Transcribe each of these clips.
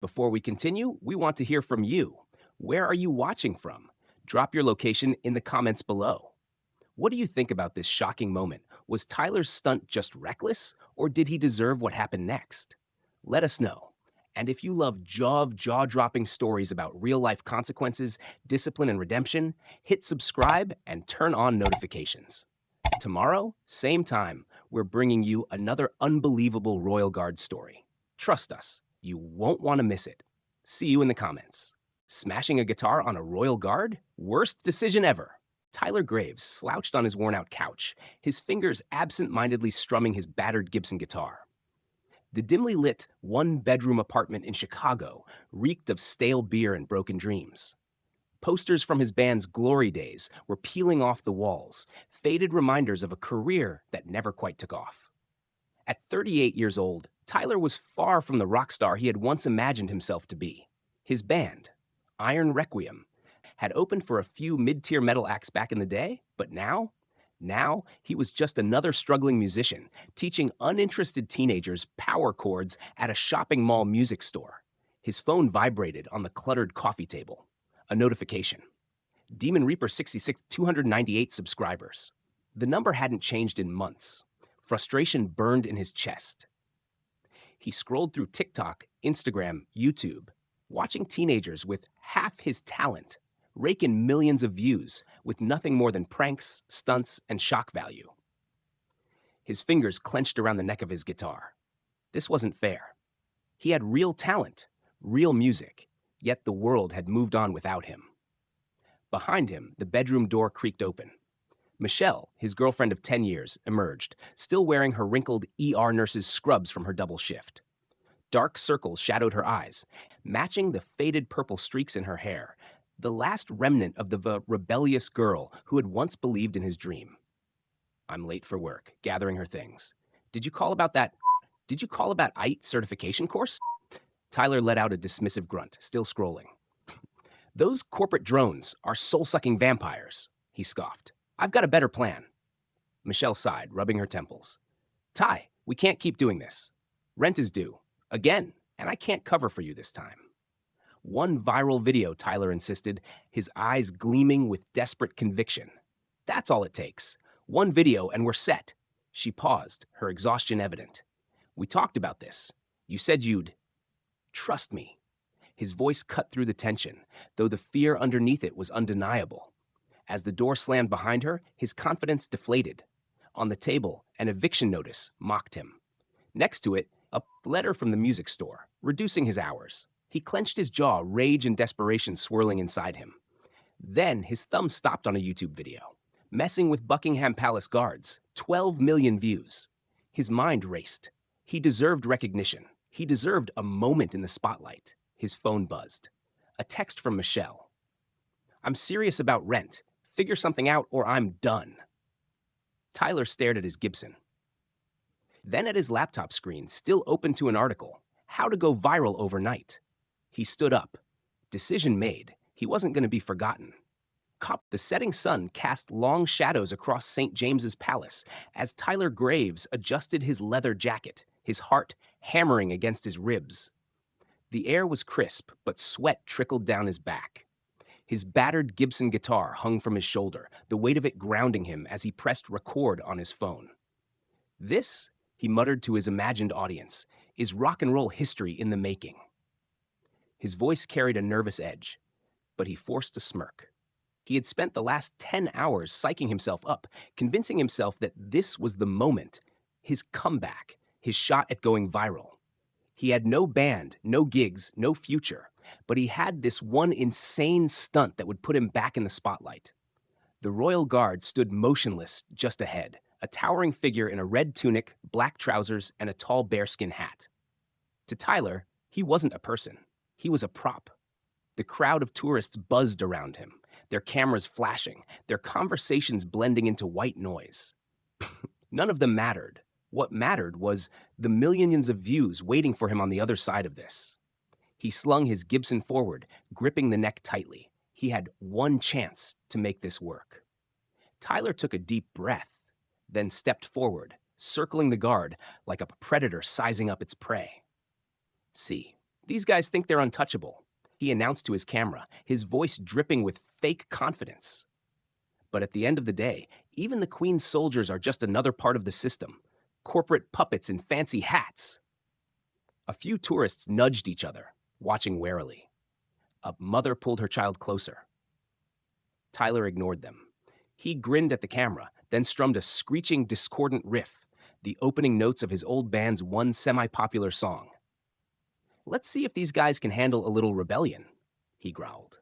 Before we continue, we want to hear from you. Where are you watching from? Drop your location in the comments below. What do you think about this shocking moment? Was Tyler's stunt just reckless, or did he deserve what happened next? Let us know. And if you love jaw-dropping stories about real-life consequences, discipline, and redemption, hit subscribe and turn on notifications. Tomorrow, same time, we're bringing you another unbelievable Royal Guard story. Trust us, you won't want to miss it. See you in the comments. Smashing a guitar on a Royal Guard? Worst decision ever. Tyler Graves slouched on his worn-out couch, his fingers absent-mindedly strumming his battered Gibson guitar. The dimly lit one-bedroom apartment in Chicago reeked of stale beer and broken dreams. Posters from his band's glory days were peeling off the walls, faded reminders of a career that never quite took off. At 38 years old, Tyler was far from the rock star he had once imagined himself to be. His band, Iron Requiem, had opened for a few mid-tier metal acts back in the day, but now he was just another struggling musician, teaching uninterested teenagers power chords at a shopping mall music store. His phone vibrated on the cluttered coffee table. A notification. Demon Reaper 66, 298 subscribers. The number hadn't changed in months. Frustration burned in his chest. He scrolled through TikTok, Instagram, YouTube, watching teenagers with half his talent rake in millions of views with nothing more than pranks, stunts, and shock value. His fingers clenched around the neck of his guitar. This wasn't fair. He had real talent, real music, yet the world had moved on without him. Behind him, the bedroom door creaked open. Michelle, his girlfriend of 10 years, emerged, still wearing her wrinkled ER nurse's scrubs from her double shift. Dark circles shadowed her eyes, matching the faded purple streaks in her hair, the last remnant of the rebellious girl who had once believed in his dream. I'm late for work, gathering her things. Did you call about IT certification course? Tyler let out a dismissive grunt, still scrolling. Those corporate drones are soul-sucking vampires, he scoffed. I've got a better plan. Michelle sighed, rubbing her temples. Ty, we can't keep doing this. Rent is due. Again, and I can't cover for you this time. One viral video, Tyler insisted, his eyes gleaming with desperate conviction. That's all it takes. One video and we're set. She paused, her exhaustion evident. We talked about this. You said you'd trust me. His voice cut through the tension, though the fear underneath it was undeniable. As the door slammed behind her, his confidence deflated. On the table, an eviction notice mocked him. Next to it, a letter from the music store, reducing his hours. He clenched his jaw, rage and desperation swirling inside him. Then his thumb stopped on a YouTube video. Messing with Buckingham Palace guards, 12 million views. His mind raced. He deserved recognition. He deserved a moment in the spotlight. His phone buzzed. A text from Michelle. I'm serious about rent. Figure something out or I'm done. Tyler stared at his Gibson. Then at his laptop screen, still open to an article, How to Go Viral Overnight. He stood up. Decision made. He wasn't going to be forgotten. The setting sun cast long shadows across St. James's Palace as Tyler Graves adjusted his leather jacket, his heart hammering against his ribs. The air was crisp, but sweat trickled down his back. His battered Gibson guitar hung from his shoulder, the weight of it grounding him as he pressed record on his phone. This, he muttered to his imagined audience, is rock and roll history in the making. His voice carried a nervous edge, but he forced a smirk. He had spent the last 10 hours psyching himself up, convincing himself that this was the moment, his comeback, his shot at going viral. He had no band, no gigs, no future, but he had this one insane stunt that would put him back in the spotlight. The Royal Guard stood motionless just ahead, a towering figure in a red tunic, black trousers, and a tall bearskin hat. To Tyler, he wasn't a person. He was a prop. The crowd of tourists buzzed around him, their cameras flashing, their conversations blending into white noise. None of them mattered. What mattered was the millions of views waiting for him on the other side of this. He slung his Gibson forward, gripping the neck tightly. He had one chance to make this work. Tyler took a deep breath, then stepped forward, circling the guard like a predator sizing up its prey. See, These guys think they're untouchable, he announced to his camera, his voice dripping with fake confidence. But at the end of the day, even the Queen's soldiers are just another part of the system. Corporate puppets in fancy hats. A few tourists nudged each other, watching warily. A mother pulled her child closer. Tyler ignored them. He grinned at the camera, then strummed a screeching, discordant riff, the opening notes of his old band's one semi-popular song. Let's see if these guys can handle a little rebellion, he growled.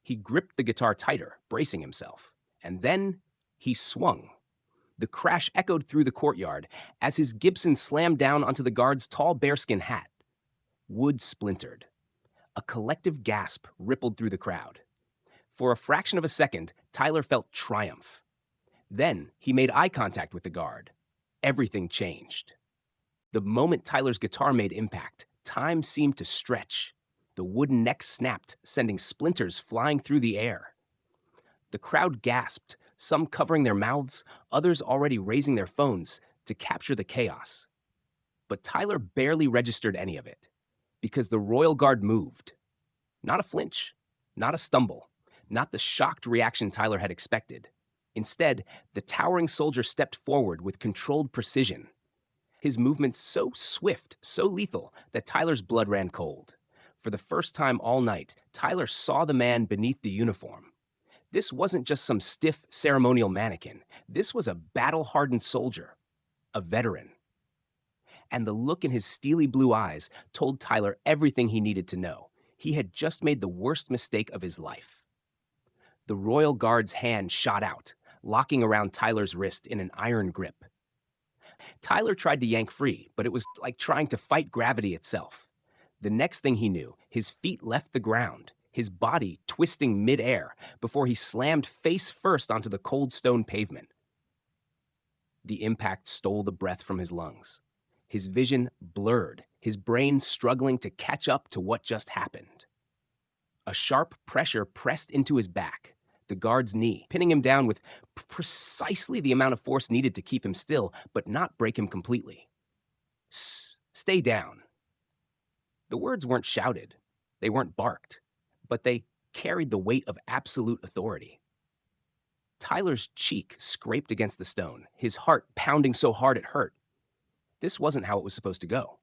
He gripped the guitar tighter, bracing himself. And then he swung. The crash echoed through the courtyard as his Gibson slammed down onto the guard's tall bearskin hat. Wood splintered. A collective gasp rippled through the crowd. For a fraction of a second, Tyler felt triumph. Then he made eye contact with the guard. Everything changed. The moment Tyler's guitar made impact, time seemed to stretch. The wooden neck snapped, sending splinters flying through the air. The crowd gasped, some covering their mouths, others already raising their phones to capture the chaos. But Tyler barely registered any of it, because the Royal Guard moved. Not a flinch, not a stumble, not the shocked reaction Tyler had expected. Instead, the towering soldier stepped forward with controlled precision. His movements so swift, so lethal, that Tyler's blood ran cold. For the first time all night, Tyler saw the man beneath the uniform. This wasn't just some stiff ceremonial mannequin. This was a battle-hardened soldier, a veteran. And the look in his steely blue eyes told Tyler everything he needed to know. He had just made the worst mistake of his life. The Royal Guard's hand shot out, locking around Tyler's wrist in an iron grip. Tyler tried to yank free, but it was like trying to fight gravity itself. The next thing he knew, his feet left the ground, his body twisting midair before he slammed face first onto the cold stone pavement. The impact stole the breath from his lungs. His vision blurred, his brain struggling to catch up to what just happened. A sharp pressure pressed into his back, the guard's knee, pinning him down with precisely the amount of force needed to keep him still, but not break him completely. Stay down. The words weren't shouted, they weren't barked, but they carried the weight of absolute authority. Tyler's cheek scraped against the stone, his heart pounding so hard it hurt. This wasn't how it was supposed to go.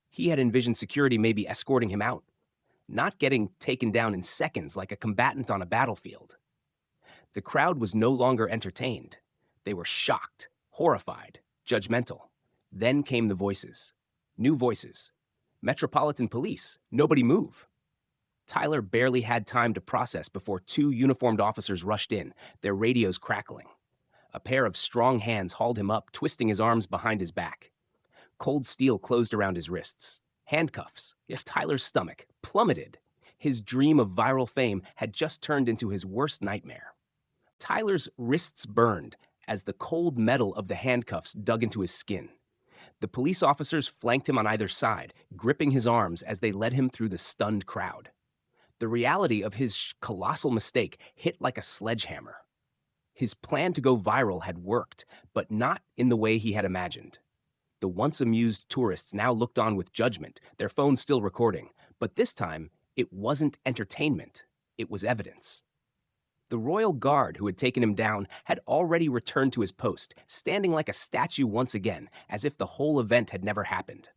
He had envisioned security maybe escorting him out, not getting taken down in seconds like a combatant on a battlefield. The crowd was no longer entertained. They were shocked, horrified, judgmental. Then came the voices. New voices. Metropolitan Police. Nobody move. Tyler barely had time to process before two uniformed officers rushed in, their radios crackling. A pair of strong hands hauled him up, twisting his arms behind his back. Cold steel closed around his wrists. Handcuffs. Yes, Tyler's stomach plummeted. His dream of viral fame had just turned into his worst nightmare. Tyler's wrists burned as the cold metal of the handcuffs dug into his skin. The police officers flanked him on either side, gripping his arms as they led him through the stunned crowd. The reality of his colossal mistake hit like a sledgehammer. His plan to go viral had worked, but not in the way he had imagined. The once amused tourists now looked on with judgment, their phones still recording, but this time, it wasn't entertainment, it was evidence. The Royal Guard who had taken him down had already returned to his post, standing like a statue once again, as if the whole event had never happened.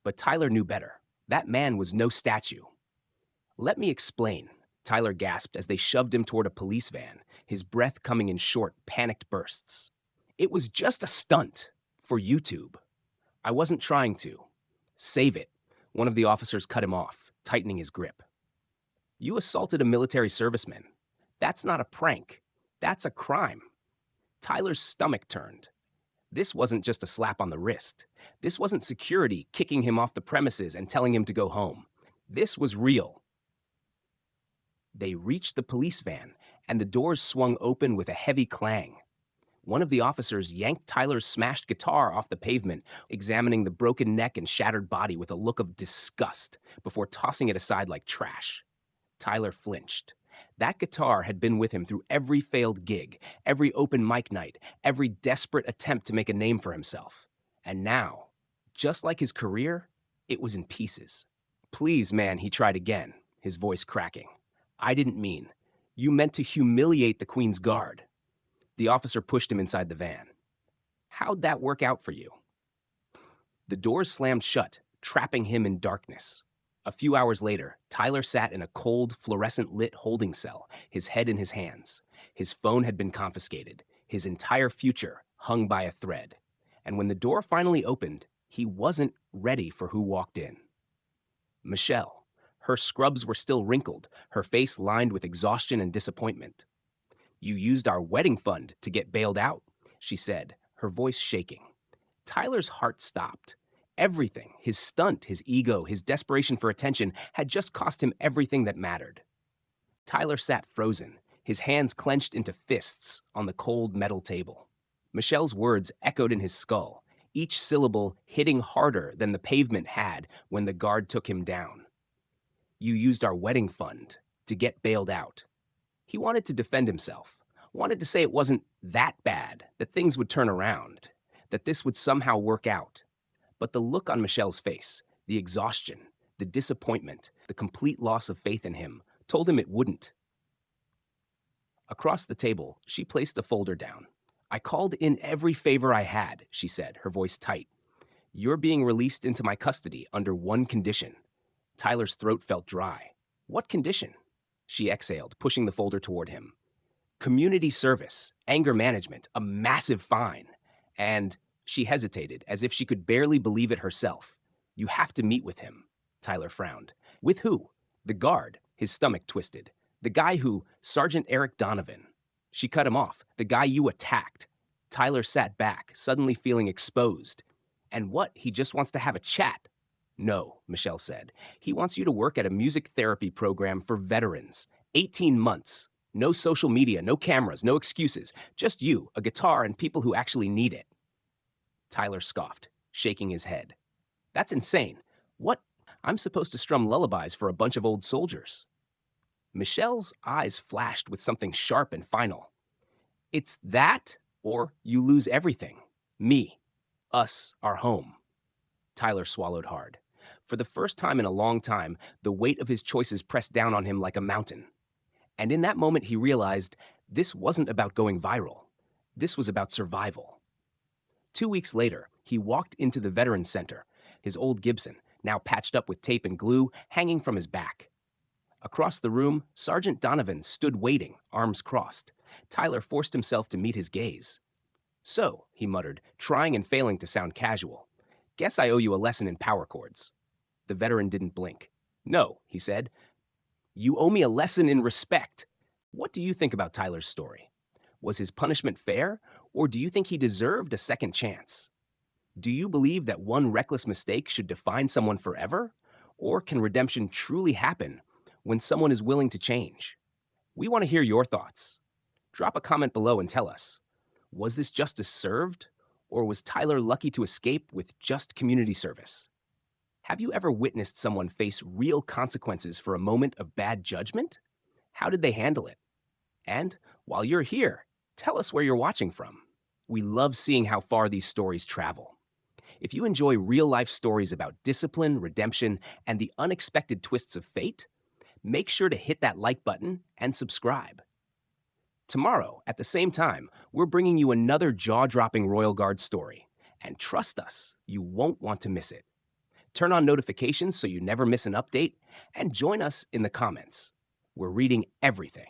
But Tyler knew better. That man was no statue. "Let me explain," Tyler gasped as they shoved him toward a police van, his breath coming in short, panicked bursts. "It was just a stunt. For YouTube. I wasn't trying to." "Save it." One of the officers cut him off, tightening his grip. "You assaulted a military serviceman. That's not a prank. That's a crime." Tyler's stomach turned. This wasn't just a slap on the wrist. This wasn't security kicking him off the premises and telling him to go home. This was real. They reached the police van, and the doors swung open with a heavy clang. One of the officers yanked Tyler's smashed guitar off the pavement, examining the broken neck and shattered body with a look of disgust before tossing it aside like trash. Tyler flinched. That guitar had been with him through every failed gig, every open mic night, every desperate attempt to make a name for himself. And now, just like his career, it was in pieces. Please, man, he tried again, his voice cracking. I didn't mean. You meant to humiliate the Queen's guard. The officer pushed him inside the van. How'd that work out for you? The doors slammed shut, trapping him in darkness. A few hours later, Tyler sat in a cold, fluorescent lit holding cell, his head in his hands. His phone had been confiscated, his entire future hung by a thread. And when the door finally opened, he wasn't ready for who walked in. Michelle. Her scrubs were still wrinkled, her face lined with exhaustion and disappointment. You used our wedding fund to get bailed out, she said, her voice shaking. Tyler's heart stopped. Everything, his stunt, his ego, his desperation for attention, had just cost him everything that mattered. Tyler sat frozen, his hands clenched into fists on the cold metal table. Michelle's words echoed in his skull, each syllable hitting harder than the pavement had when the guard took him down. You used our wedding fund to get bailed out. He wanted to defend himself, wanted to say it wasn't that bad, that things would turn around, that this would somehow work out. But the look on Michelle's face, the exhaustion, the disappointment, the complete loss of faith in him, told him it wouldn't. Across the table, she placed a folder down. I called in every favor I had, she said, her voice tight. You're being released into my custody under one condition. Tyler's throat felt dry. What condition? She exhaled, pushing the folder toward him. Community service, anger management, a massive fine. And she hesitated, as if she could barely believe it herself. You have to meet with him, Tyler frowned. With who? The guard, his stomach twisted. The guy who, Sergeant Eric Donovan. She cut him off. The guy you attacked. Tyler sat back, suddenly feeling exposed. And what? He just wants to have a chat. No, Michelle said. He wants you to work at a music therapy program for veterans. 18 months. No social media, no cameras, no excuses. Just you, a guitar, and people who actually need it. Tyler scoffed, shaking his head. That's insane. What? I'm supposed to strum lullabies for a bunch of old soldiers. Michelle's eyes flashed with something sharp and final. It's that, or you lose everything. Me. Us, our home. Tyler swallowed hard. For the first time in a long time, the weight of his choices pressed down on him like a mountain. And in that moment, he realized this wasn't about going viral. This was about survival. 2 weeks later, he walked into the Veterans Center, his old Gibson, now patched up with tape and glue, hanging from his back. Across the room, Sergeant Donovan stood waiting, arms crossed. Tyler forced himself to meet his gaze. So, he muttered, trying and failing to sound casual. Guess I owe you a lesson in power chords. The veteran didn't blink. No, he said. You owe me a lesson in respect. What do you think about Tyler's story? Was his punishment fair, or do you think he deserved a second chance? Do you believe that one reckless mistake should define someone forever? Or can redemption truly happen when someone is willing to change? We want to hear your thoughts. Drop a comment below and tell us. Was this justice served, or was Tyler lucky to escape with just community service? Have you ever witnessed someone face real consequences for a moment of bad judgment? How did they handle it? And while you're here, tell us where you're watching from. We love seeing how far these stories travel. If you enjoy real-life stories about discipline, redemption, and the unexpected twists of fate, make sure to hit that like button and subscribe. Tomorrow, at the same time, we're bringing you another jaw-dropping Royal Guard story. And trust us, you won't want to miss it. Turn on notifications so you never miss an update, and join us in the comments. We're reading everything.